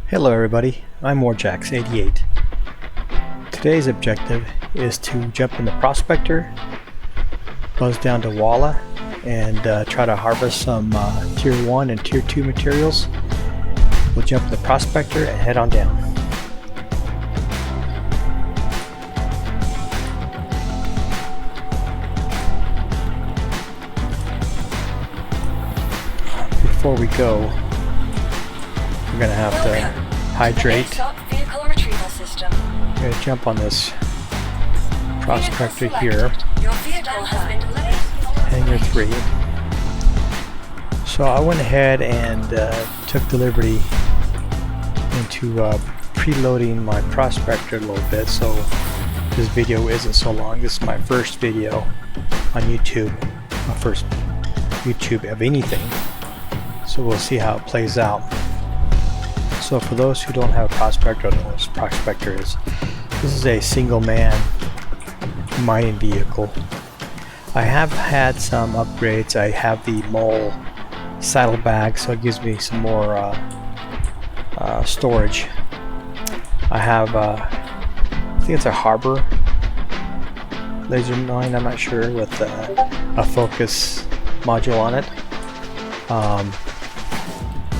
Hello everybody, I'm Warjax88. Today's objective is to jump in the Prospector, buzz down to Walla, and try to harvest some Tier 1 and Tier 2 materials. We'll jump in the Prospector and head on down. Before we go, we're going to have to hydrate. I'm going to jump on this Prospector here. Hangar 3. So I went ahead and took the liberty into preloading my Prospector a little bit, so this video isn't so long. This is my first video on YouTube, my first YouTube of anything. So we'll see how it plays out. So for those who don't have a Prospector, or don't know what a Prospector is, this is a single man mining vehicle. I have had some upgrades. I have the mole saddlebag, so it gives me some more storage. I have, I think it's a harbor laser mine, I'm not sure, with a focus module on it.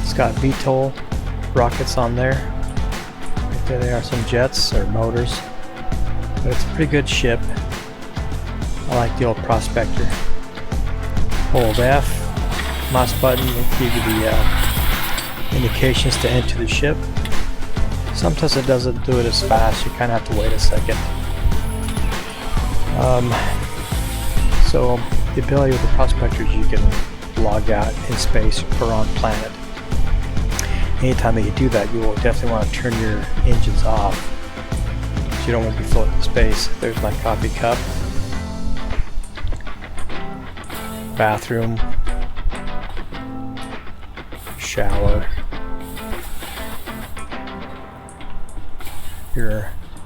It's got VTOL rockets on there. Right there are some jets or motors, but it's a pretty good ship. I like the old Prospector. Hold F, mouse button will give you the indications to enter the ship. Sometimes it doesn't do it as fast, you kind of have to wait a second. So the ability with the Prospector is you can log out in space or on planet. Anytime that you do that, you will definitely want to turn your engines off, so you don't want to be floating in space. There's my coffee cup, bathroom, shower,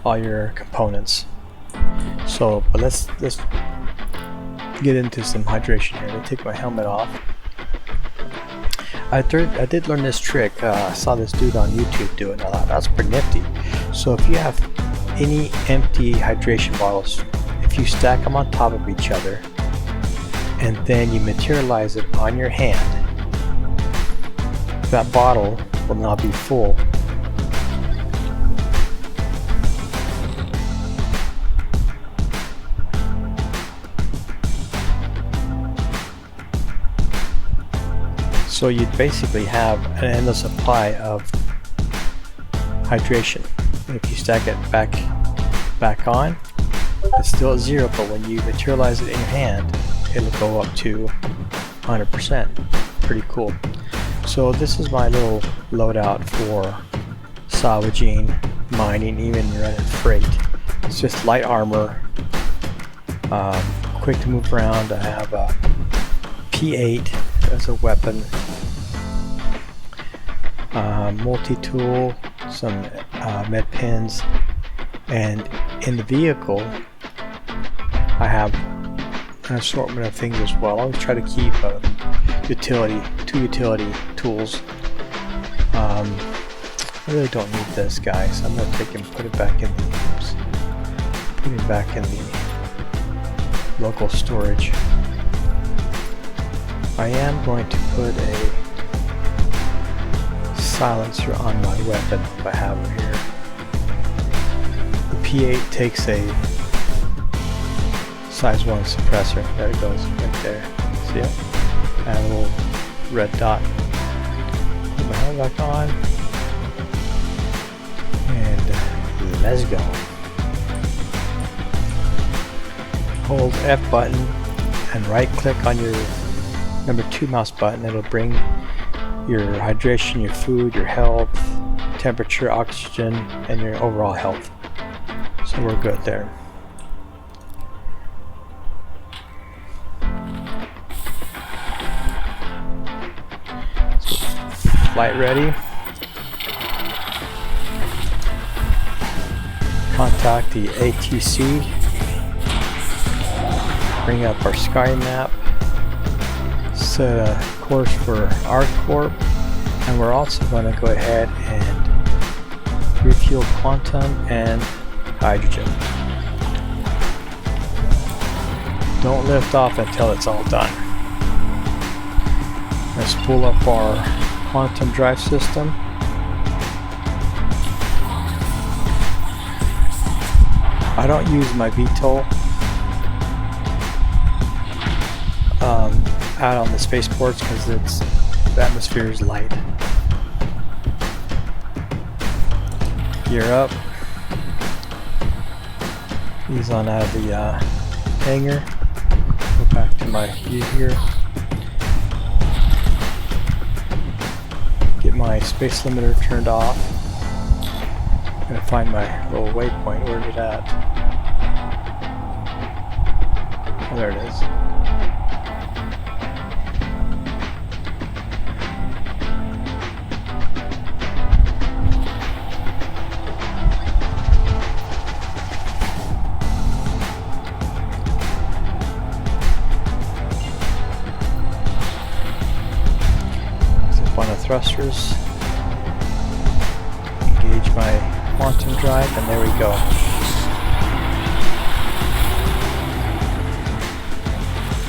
all your components. So, but let's get into some hydration here. Let me take my helmet off. I did learn this trick. I saw this dude on YouTube do it, and I thought that's pretty nifty. So if you have any empty hydration bottles, if you stack them on top of each other and then you materialize it on your hand, that bottle will now be full. So you'd basically have an endless supply of hydration. If you stack it back on, it's still at 0, but when you materialize it in your hand, it'll go up to 100%. Pretty cool. So this is my little loadout for salvaging, mining, even running freight. It's just light armor, quick to move around. I have a P8 as a weapon, multi-tool, some med pins, and in the vehicle I have an assortment of things as well. I always try to keep two utility tools. I really don't need this, guys. I'm going to take and put it back in the local storage. I am going to put a silencer on my weapon if I have it here. The P8 takes a size 1 suppressor. There it goes, right there. See it? And a little red dot. Put my helmet back on. And let's go. Hold F button and right click on your number 2 mouse button. It'll bring your hydration, your food, your health, temperature, oxygen, and your overall health. So we're good there. So flight ready. Contact the ATC. Bring up our sky map. Set a course for ArcCorp, and we're also going to go ahead and refuel quantum and hydrogen. Don't lift off until it's all done. Let's pull up our quantum drive system. I don't use my VTOL out on the spaceports because the atmosphere is light. Gear up. Ease on out of the hangar. Go back to my view here. Get my space limiter turned off. I'm gonna find my little waypoint. Where's it at? Oh, there it is. On the thrusters, engage my quantum drive, and there we go.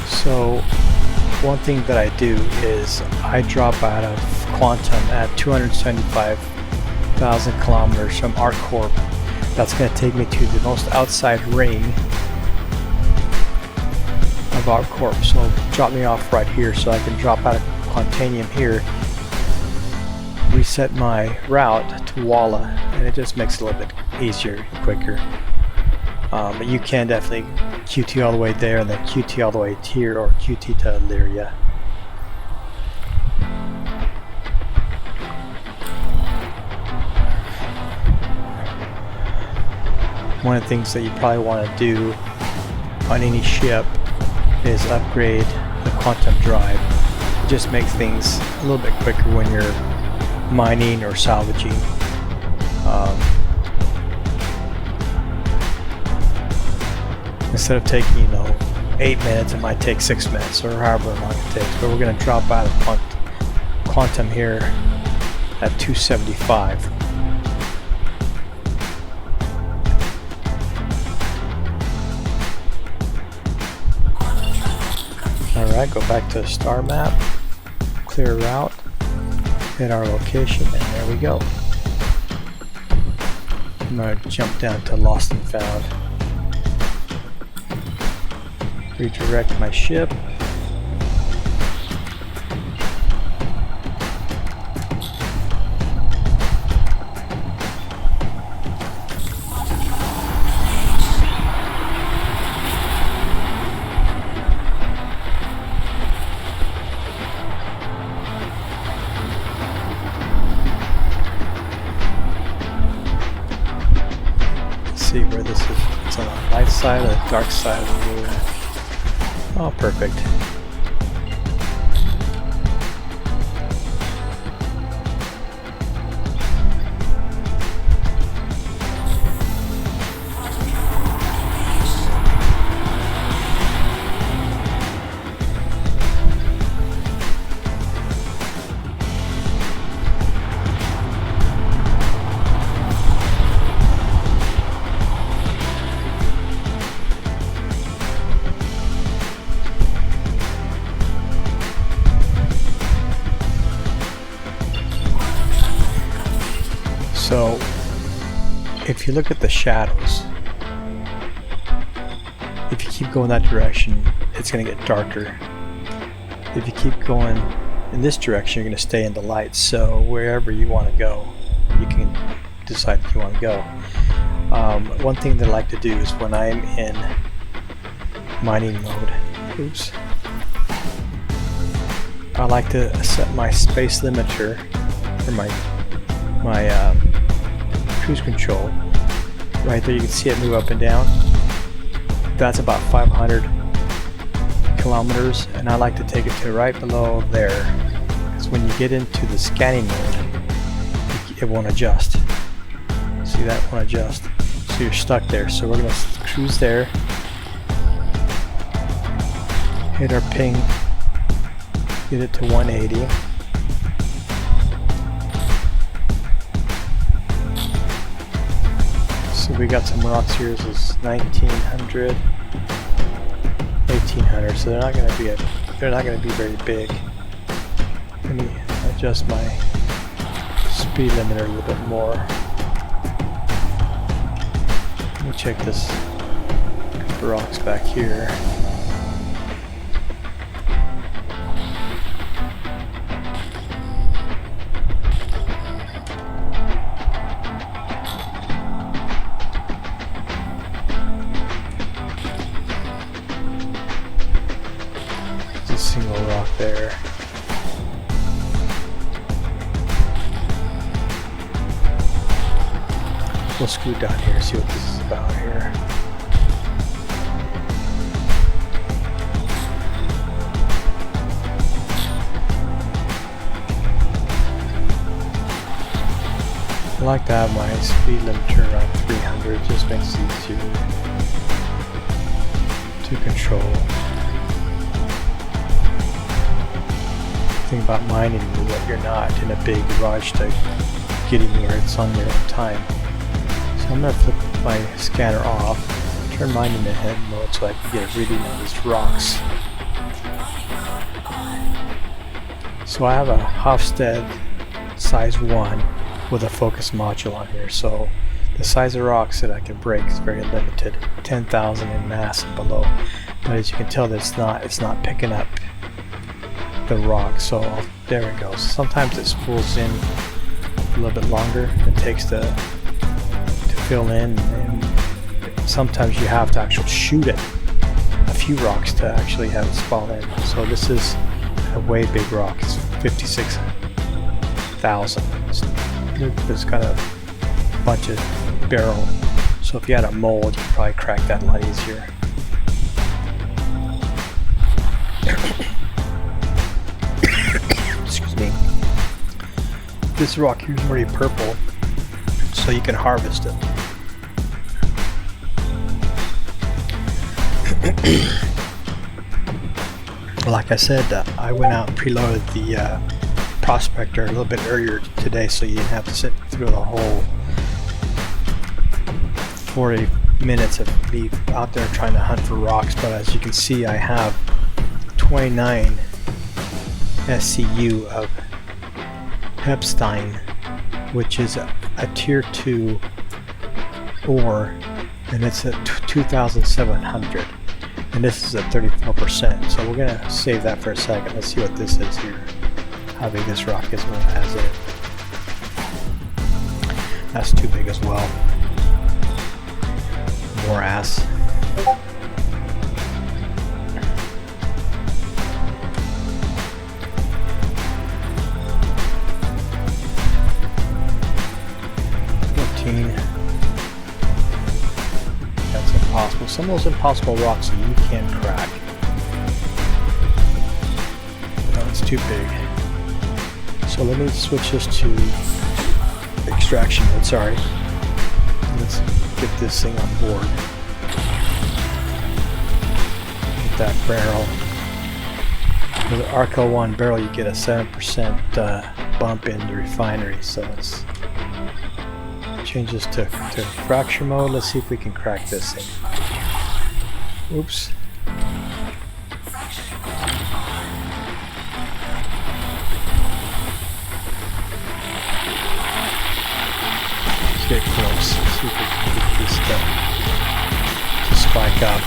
So one thing that I do is I drop out of quantum at 275,000 kilometers from ArcCorp. That's going to take me to the most outside ring of ArcCorp. So drop me off right here so I can drop out of Quantanium here, reset my route to Walla, and it just makes it a little bit easier, quicker. But you can definitely QT all the way there and then QT all the way here, or QT to Illyria. One of the things that you probably want to do on any ship is upgrade the quantum drive. It just makes things a little bit quicker when you're mining or salvaging. Instead of taking 8 minutes, it might take 6 minutes, or however long it takes. But we're going to drop out of quantum here at 275. Alright, go back to the star map, clear route, hit our location, and there we go. I'm going to jump down to Lost and Found. Redirect my ship. See where this is. It's on the light side or the dark side of the moon. Oh, perfect. So, if you look at the shadows, if you keep going that direction, it's going to get darker. If you keep going in this direction, you're going to stay in the light. So, wherever you want to go, you can decide if you want to go. One thing that I like to do is when I'm in mining mode, I like to set my space limiter, or my cruise control. Right there, you can see it move up and down. That's about 500 kilometers, and I like to take it to right below there, because when you get into the scanning mode, it won't adjust. See, that won't adjust, so you're stuck there. So we're going to cruise there, hit our ping, get it to 180. So we got some rocks here. This is 1900, 1800. So they're not going to be very big. Let me adjust my speed limiter a little bit more. Let me check this couple rocks back here. There's a single rock there. We'll scoot down here and see what this is about here. I like to have my speed limiter around 300, it just makes it easier to control. The thing about mining is that you're not in a big rush to get anywhere, it's on your own time. So I'm going to flip my scanner off, turn mine into head mode so I can get a reading on these rocks. So I have a Hofstede size 1 with a focus module on here, so the size of rocks that I can break is very limited, 10,000 in mass and below. But as you can tell, that it's not picking up the rock, so there it goes. Sometimes it spools in a little bit longer, it takes to fill in, and sometimes you have to actually shoot it a few rocks to actually have it fall in. So this is a way big rock, it's 56,000. It's got a bunch of barrel, so if you had a mold you'd probably crack that a lot easier. Excuse me. This rock here is already purple, so you can harvest it. Like I said, I went out and preloaded the Prospector a little bit earlier today, so you didn't have to sit through the whole 40 minutes of me out there trying to hunt for rocks. But as you can see, I have 29 SCU of Hepstein, which is a tier 2 ore, and it's at 2,700, and this is at 34%. So we're gonna save that for a second. Let's see what this is here, how big this rock is when it has it. That's too big as well. More ass. That's impossible. Some of those impossible rocks that you can't crack. No, it's too big. So let me switch this to extraction mode. Sorry. Let's get this thing on board. Get that barrel. With the ArcCorp barrel, you get a 7% bump in the refinery. So it's change this to fracture mode. Let's see if we can crack this thing. Oops. Let's get close. See if we can get this stuff to spike up.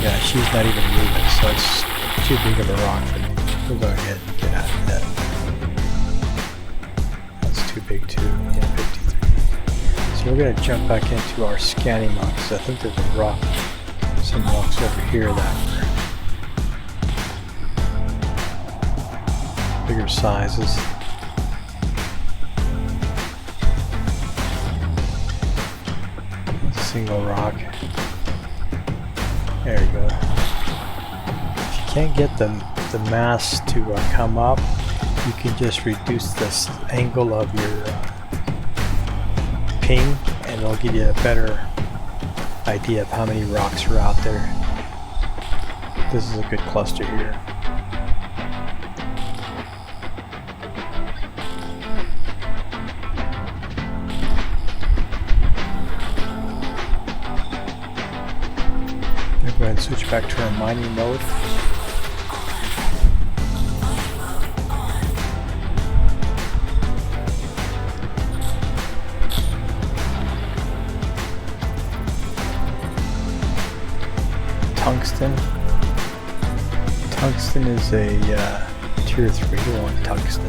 Yeah, she's not even moving, so it's too big of a rock for me. We'll go ahead and get out of that. That's too big too. Yeah, 53. So we're going to jump back into our scanning mode, because I think there's a rock, some rocks over here that are bigger sizes. Single rock. There you go. If you can't get the mass to come up, you can just reduce this angle of your ping, and it'll give you a better idea of how many rocks are out there. This is a good cluster here. ahead and switch back to our mining mode. Tungsten. Tungsten is a tier 3 to 1 tungsten.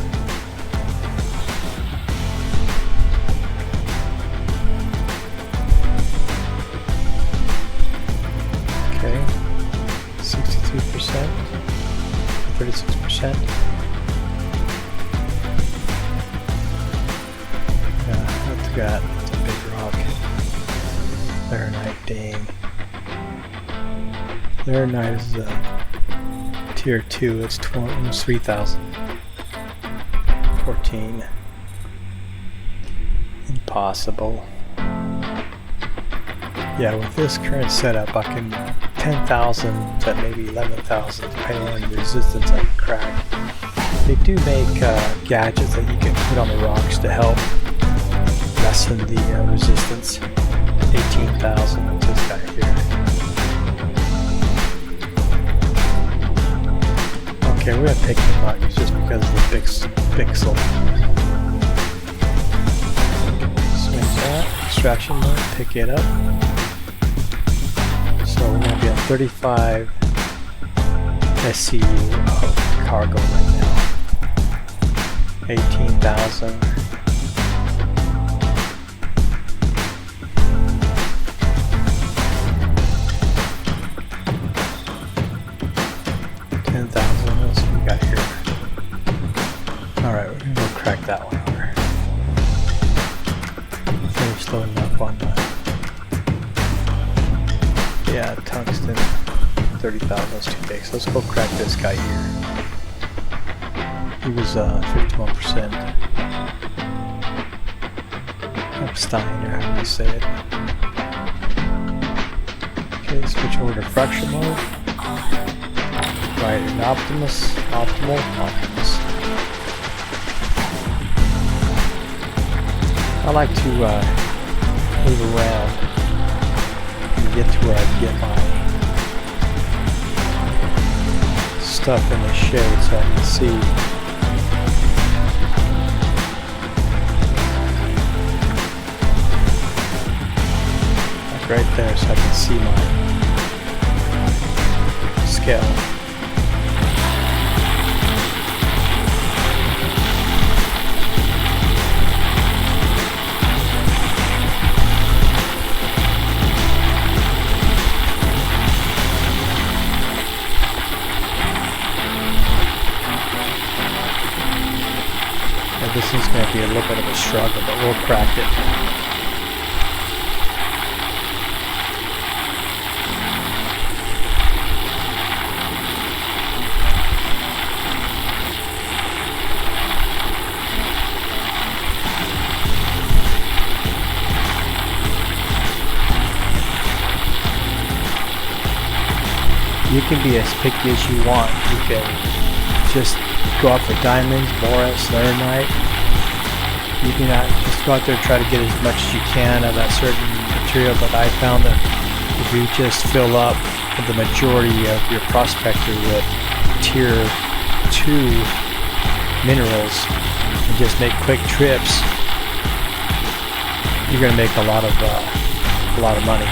Okay, 63%, 36%. Yeah, what's got? It's a big rock. Laranite, dang. Laranite is tier 2, it's almost 3,000. 14. Impossible. Yeah, with this current setup, I can 10,000 to maybe 11,000, depending on the resistance I can crack. They do make gadgets that you can put on the rocks to help lessen the resistance. 18,000 with this guy here. Okay, we're gonna pick him up just because of the pixel. Swing that, extraction mode, pick it up. So we're gonna be on 35 SCU of cargo right now. 18,000. That one over. Finish loading up on the tungsten. 30,000 is too big. So let's go crack this guy here. He was 51%. Epstein, or how do you say it? Okay, switch over to fracture mode. Right, an optimal. I like to move around and get to where I can get my stuff in the shade so I can see. Like right there so I can see my scale. This is going to be a little bit of a struggle, but we'll crack it. You can be as picky as you want. You can just go out for diamonds, borax, laranite. You can just go out there and try to get as much as you can of that certain material, but I found that if you just fill up the majority of your prospector with tier 2 minerals and just make quick trips, you're going to make a lot of money.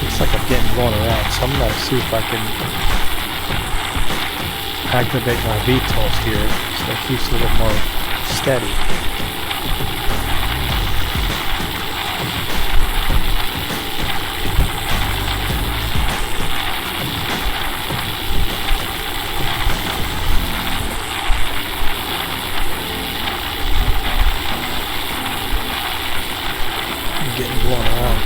Looks like I'm getting blown around, so I'm going to see if I can activate my VTOLs here so it keeps it a little more steady. I'm getting blown around.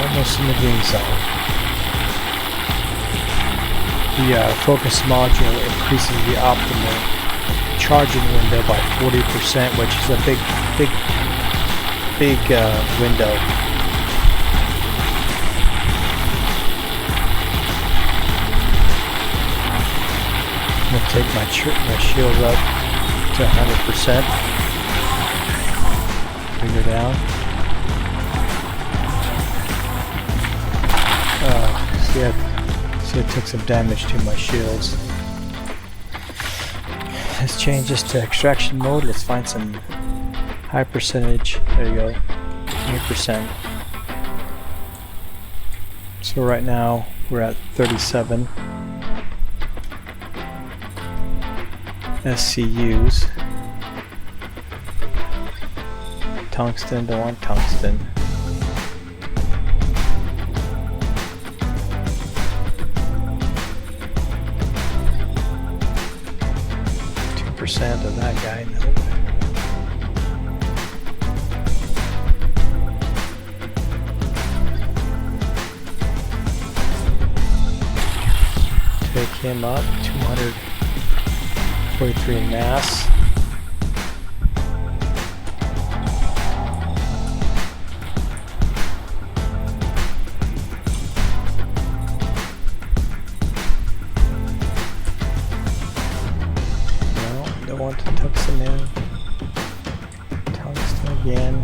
Almost in the green zone. The focus module increases the optimal charging window by 40%, which is a big window. gonna take my shields up to 100%. Bring her down. See, I took some damage to my shields. Let's change this to extraction mode. Let's find some high percentage. There you go. 100%. So right now we're at 37 SCUs. Tungsten, don't want tungsten. Of that guy, nope. Take him up, 243 mass. Want to tungsten in. Tungsten again.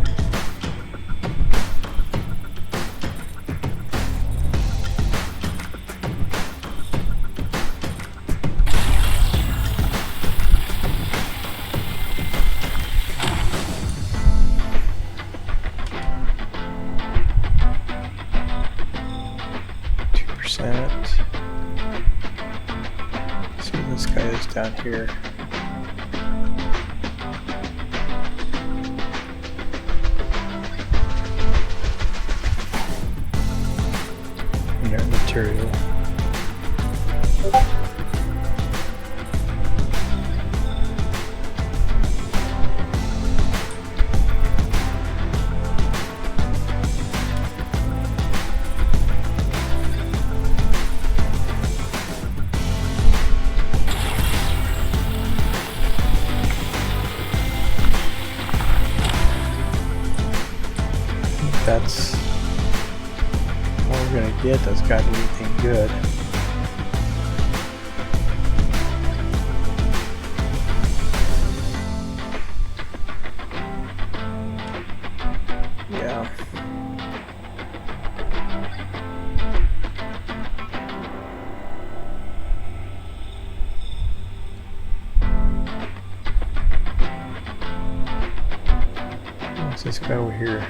See, this guy is down here. Material. That's all we're gonna get. That's got to be anything good. Yeah. What's this guy over here?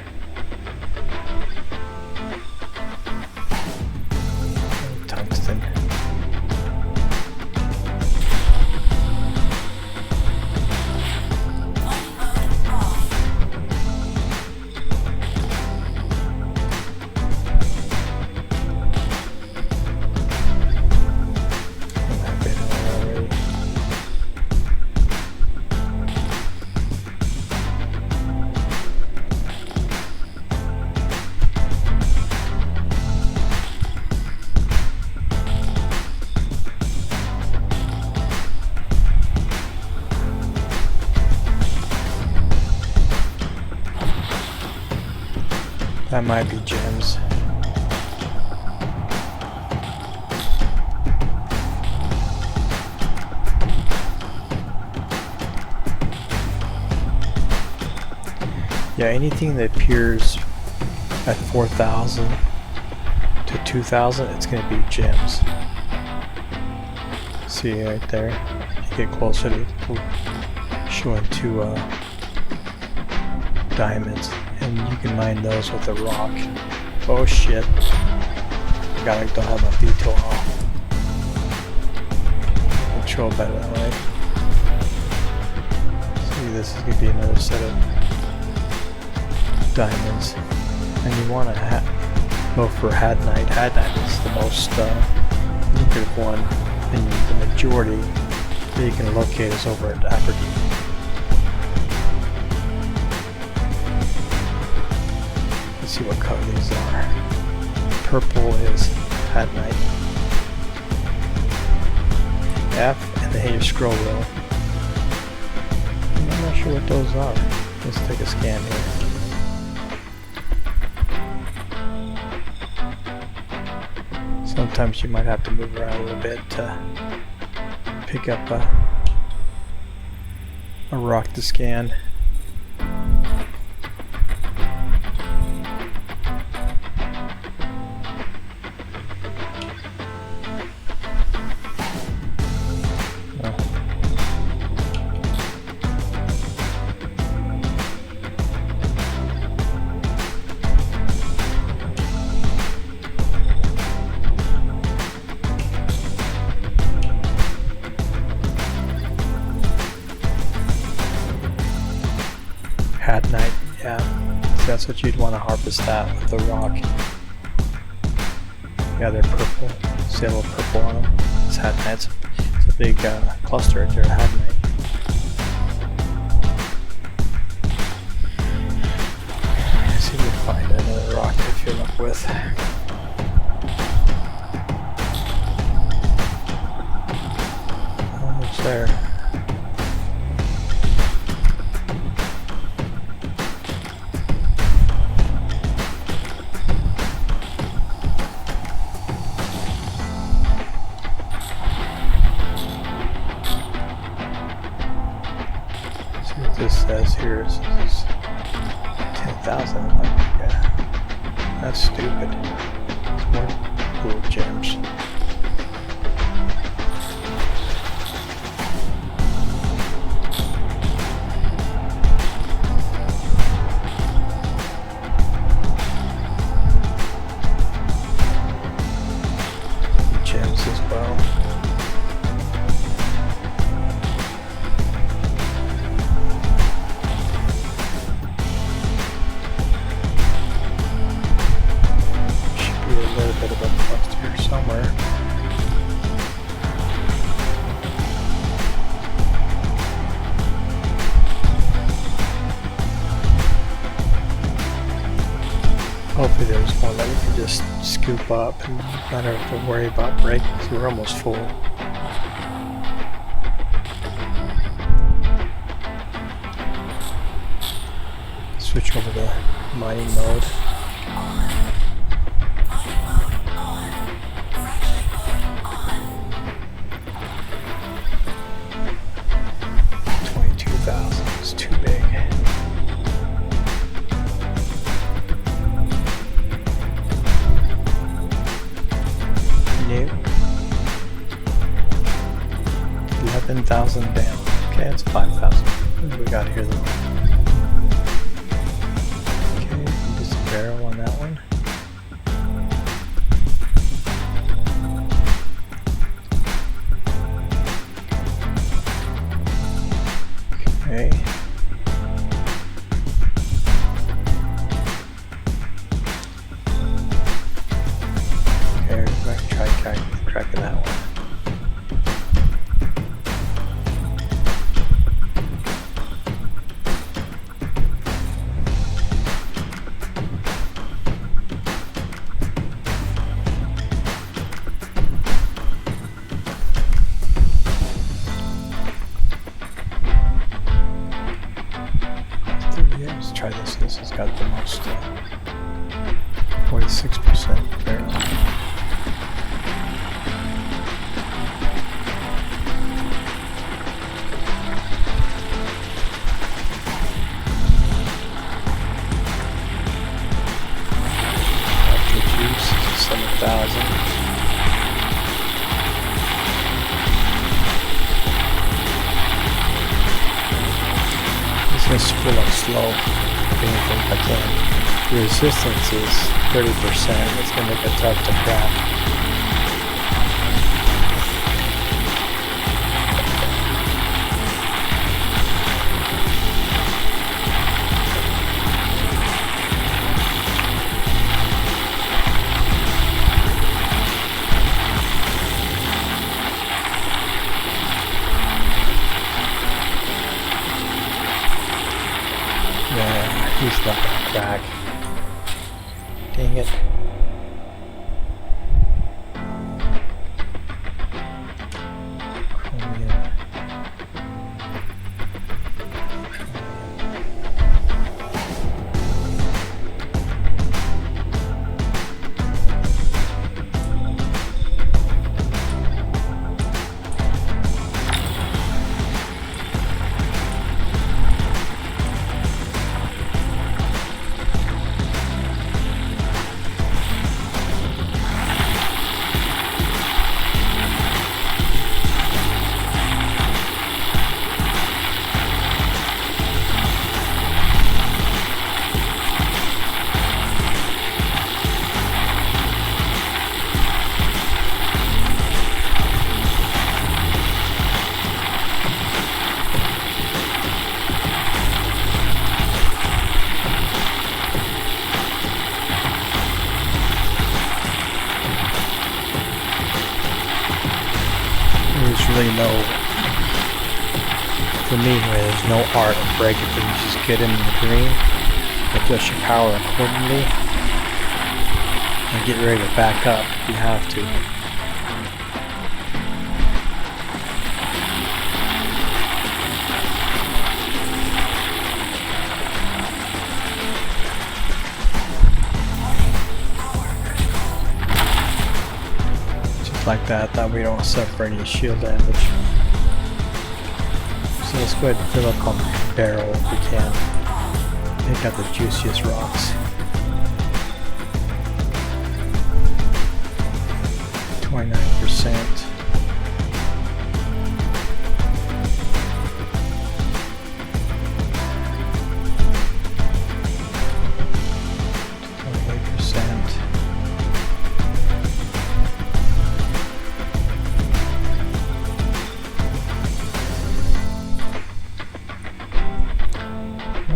Tungsten. That might be gems. Yeah, anything that appears at 4,000 to 2,000, it's going to be gems. See right there? You get closer to showing two diamonds. And you can mine those with a rock. Oh shit. I don't have my veto off. Control better that way. See, this is going to be another set of diamonds. And you want to go for Hadnite. Hadnite is the most lucrative one. And the majority that you can locate is over at Aberdeen. See what color these are. Purple is Hadnite. F, and then your scroll wheel. I'm not sure what those are. Let's take a scan here. Sometimes you might have to move around a little bit to pick up a rock to scan. At night, yeah. So that's what you'd want to harvest that with the rock. Yeah, they're purple. See a little purple on them? It's hat night. It's a big cluster right there, hat night. Let's see if we can find another rock to fill up with. Almost there. This says here is 10,000. Yeah, that's stupid. It's more cool gems. Gems as well. Bit of a cluster somewhere. Hopefully there's one that we can just scoop up and not have to worry about breaking because we're almost full. Switch over to mining mode. It's too big. Nope. 11,000 down. Okay, it's 5,000. What do we got here though? Okay, just a barrel on that one. Okay. Okay, we're going to try tracking that one. Let's try this. This has got the most 46% barrel. After juice is 7,000. It's going to spool up slow. If I can. The resistance is 30%. It's going to make it tough to crack. Yeah, he's not gonna crack. Dang it. Chromium. really no, for me anyway, there's no art in breaking things. Just get in the green, adjust your power accordingly, and get ready to back up if you have to. Like that way we don't suffer any shield damage. So let's go ahead and fill up on the barrel if we can. Pick out the juiciest rocks. 29%.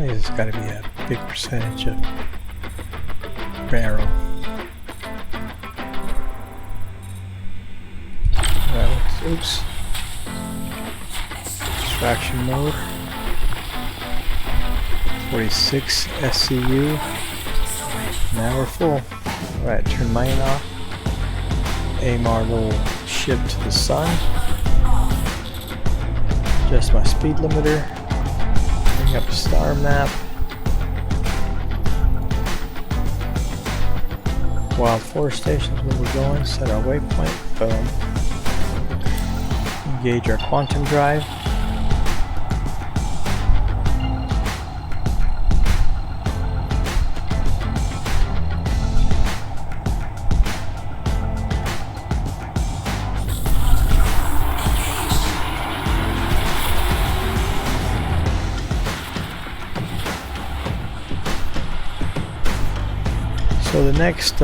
It's got to be a big percentage of barrel. Oops. Extraction mode. 46 SCU. Now we're full. Alright, turn mine off. Aim our little ship to the sun. Adjust my speed limiter. Bring up a star map. Wild forest stations where we're going. Set our waypoint. Boom. Engage our quantum drive. So the next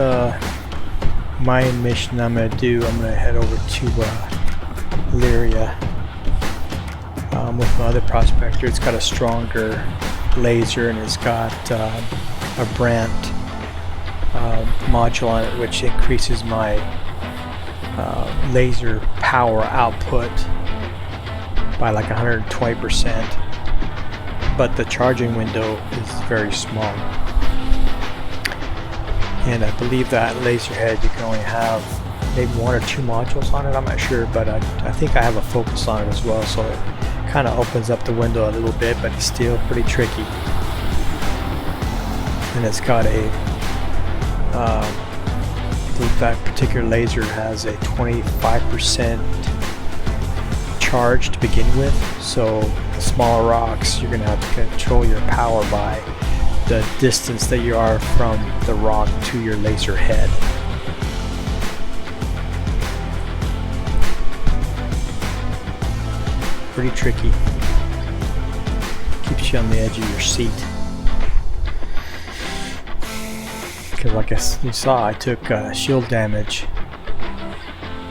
mine mission I'm going to do, I'm going to head over to Lyria with my other prospector. It's got a stronger laser and it's got a Brant module on it, which increases my laser power output by like 120%, but the charging window is very small. And I believe that laser head, you can only have maybe 1 or 2 modules on it, I'm not sure, but I think I have a focus on it as well, so it kind of opens up the window a little bit, but it's still pretty tricky. And it's got a, that particular laser has a 25% charge to begin with, so the smaller rocks, you're going to have to control your power by the distance that you are from the rock to your laser head. Pretty tricky. Keeps you on the edge of your seat. Because like you saw, I took shield damage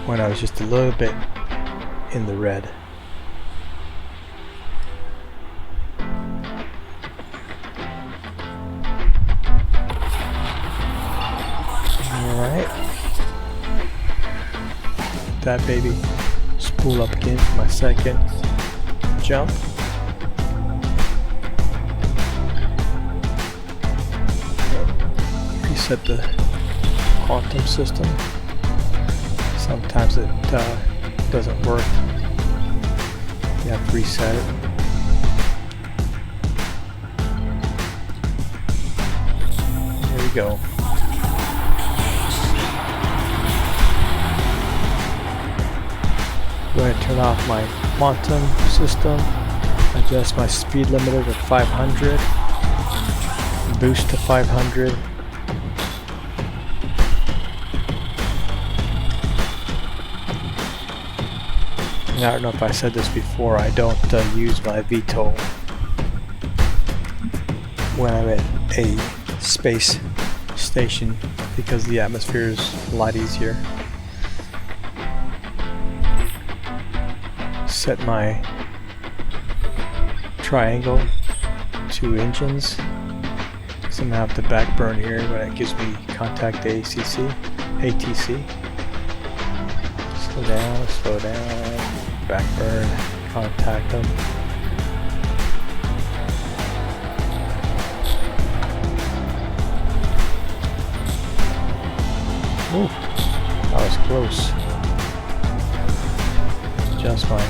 when I was just a little bit in the red. Alright. That baby. Spool up again for my second jump. Reset the quantum system. Sometimes it doesn't work. You have to reset it. There we go. I'm going to turn off my quantum system, adjust my speed limiter to 500, boost to 500. And I don't know if I said this before, I don't use my VTOL when I'm at a space station because the atmosphere is a lot easier. Set my triangle to engines. So I'm gonna have to back burn here when it gives me contact ATC. Slow down, slow down. backburn, contact them. Ooh, that was close. Adjust my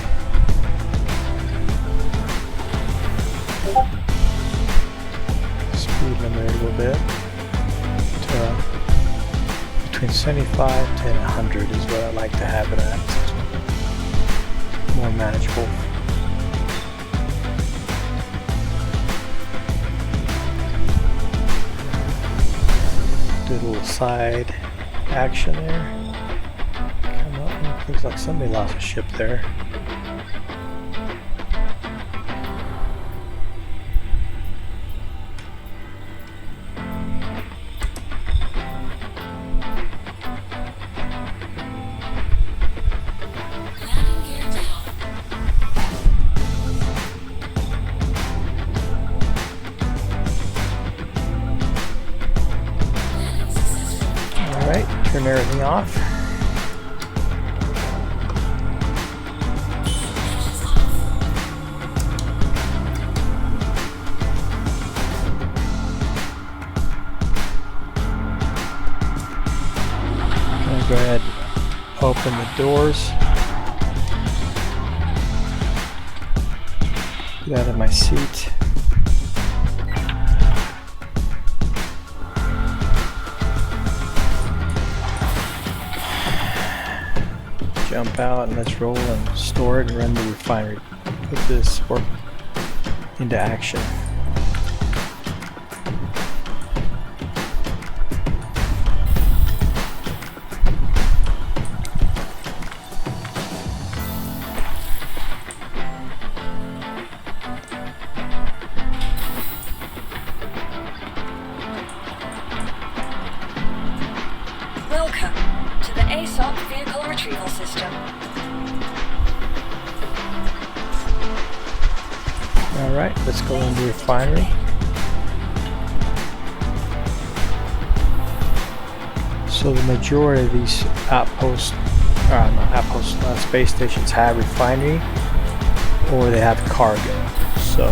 speed limit a little bit to between 75 to 100 is what I like to have it at. More manageable. Do a little side action there. Come up. Looks like somebody lost a ship there. Turn everything off. I'm going to go ahead and open the doors. Get out of my seat. Jump out and let's roll and store it and run the refinery. Put this work into action. Welcome to the ARcCorp vehicle retrieval system. Alright, let's go into the refinery. So the majority of these space stations have refinery or they have cargo. So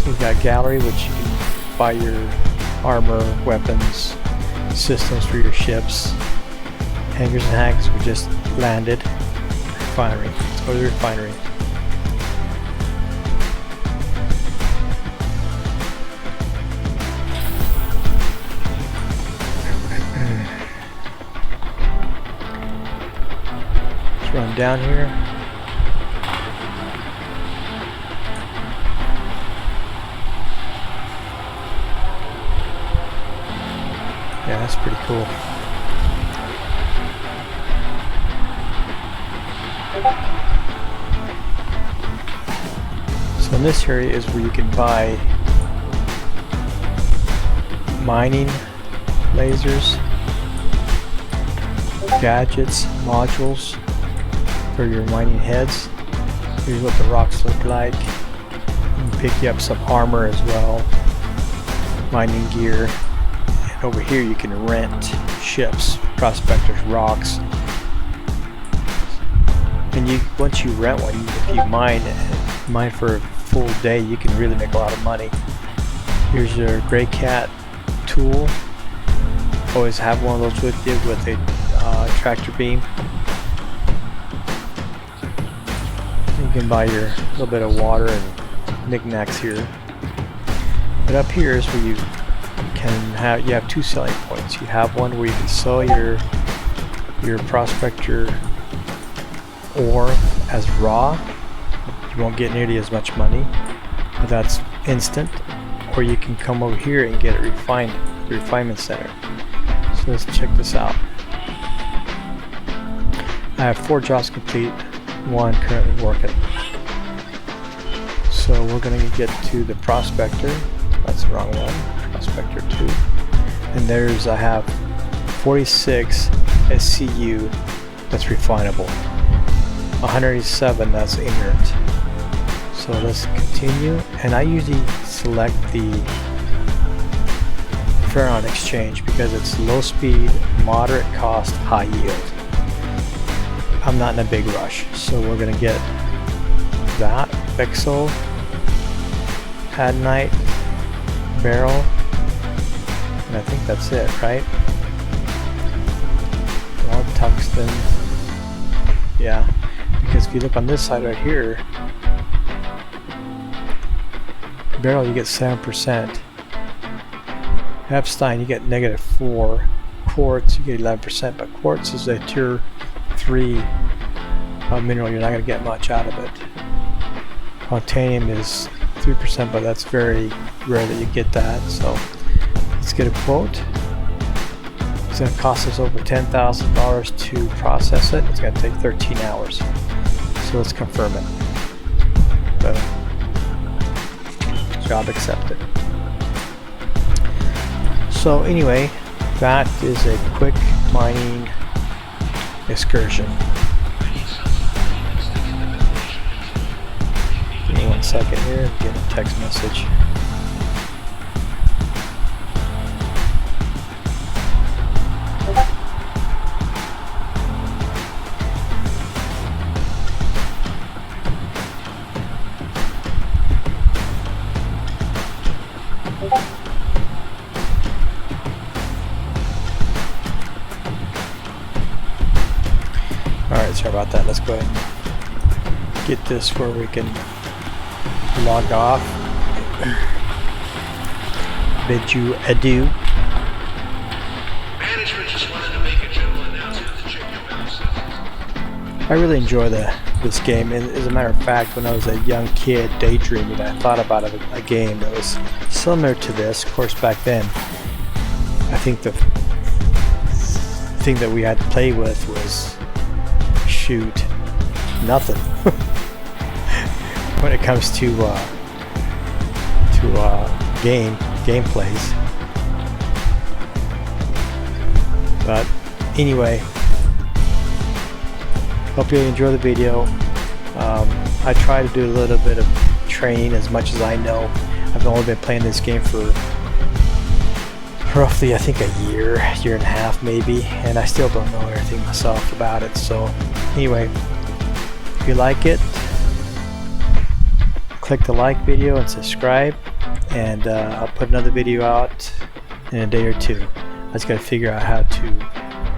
you've got gallery, which you can buy your armor, weapons, systems for your ships. Hangars and hacks, we just landed. Refinery. Let's go to the refinery. Let's run down here. Yeah, that's pretty cool. So in this area is where you can buy mining lasers, gadgets, modules for your mining heads. Here's what the rocks look like. You can pick you up some armor as well, mining gear. And over here you can rent ships, prospectors, rocks. And once you rent one, if you mine for a full day, you can really make a lot of money. Here's your gray cat tool. Always have one of those with you with a tractor beam. You can buy your little bit of water and knickknacks here. But up here is where you have two selling points. You have one where you can sell your prospector ore as raw. You won't get nearly as much money, but that's instant. Or you can come over here and get it refined, the refinement center. So let's check this out. I have 4 jobs complete, 1 currently working. So we're going to get to the Prospector. That's the wrong one. Prospector 2. And I have 46 SCU that's refinable. 187 that's inert. So let's continue. And I usually select the Referral exchange because it's low speed, moderate cost, high yield. I'm not in a big rush. So we're gonna get that Bexo, Hadnite, barrel, and I think that's it, right? A lot of tungsten. Yeah, because if you look on this side right here, barrel you get 7%. Epstein you get -4. Quartz you get 11%, but quartz is a tier 3 mineral. You're not going to get much out of it. Titanium is 3%, but that's very rare that you get that. So let's get a quote. It's going to cost us over $10,000 to process it. It's going to take 13 hours. So let's confirm it. Job accepted. So anyway, that is a quick mining excursion. Give me 1 second here, get a text message. Alright, sorry about that. Let's go ahead and get this where we can log off. Bid you adieu. Management just wanted to make a general announcement to check your website. I really enjoy this game, and as a matter of fact, when I was a young kid daydreaming, I thought about a game that was similar to this. Of course, back then, I think the thing that we had to play with was shoot nothing when it comes to gameplays. But anyway, hope you enjoy the video. I try to do a little bit of training as much as I know. I've only been playing this game for roughly, I think, a year and a half maybe, and I still don't know everything myself about it. So anyway, if you like it, click the like video and subscribe, and I'll put another video out in a day or two. I just gotta figure out how to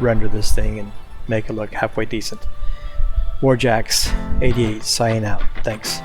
render this thing and make it look halfway decent. Warjax88 signing out. Thanks.